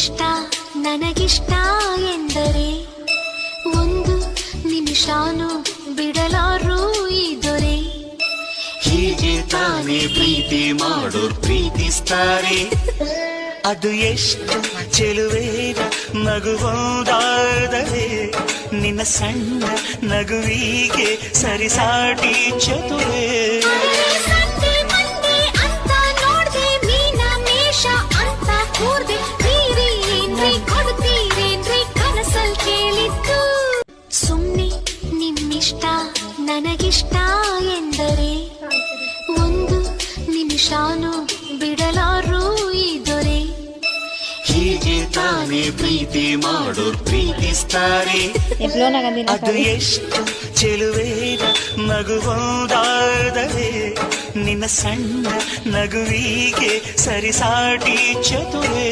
ನಿನ್ನಿಷ್ಟ ನನಗಿಷ್ಟ ಎಂದರೆ ಒಂದು ನಿಮಿಷಾನು ಬಿಡಲಾರು ಈ ದೊರೆ. ಹೀಗೆ ತಾನೇ ಪ್ರೀತಿ ಮಾಡೋರ್ ಪ್ರೀತಿಸ್ತಾರೆ. ಅದು ಎಷ್ಟು ಚೆಲುವೇಗ ನಗುವುದಾದರೆ ನಿನ್ನ ಸಣ್ಣ ನಗುವಿಗೆ ಸರಿಸಾಟಿ ಚತುರೇ. ಸಂಡೆ ಮಂಡೆ ಅಂತ ನೋಡ್ದೆ ಮೀನ ಮೇಷ ಅಂತ ಕೂರ್ದೆ ನೀರಿ ಏನ್ರಿ ಕೊಡ್ತೀರೇನ್ರಿ ಕನಸಲ್ ಕೇಳಿದ್ದು. ಸುಮ್ನೆ ನಿಮ್ಮಿಷ್ಟ ನನಗಿಷ್ಟ ಎಂದರೆ ಒಂದು ನಿಮಿಷಾನು ಬಿಡಲಾರು ಈ ದೊರೆ. ಹೀಗೆ ತಾನೇ ಪ್ರೀತಿ ಮಾಡೋರ್ ಪ್ರೀತಿಸ್ತಾರೆ. ಅದು ಎಷ್ಟು ಚೆಲುವೇಗ ನಗುವುದಾದರೆ ನಿನ್ನ ಸಣ್ಣ ನಗುವಿಗೆ ಸರಿಸಾಟಿ ಚತುರೇ.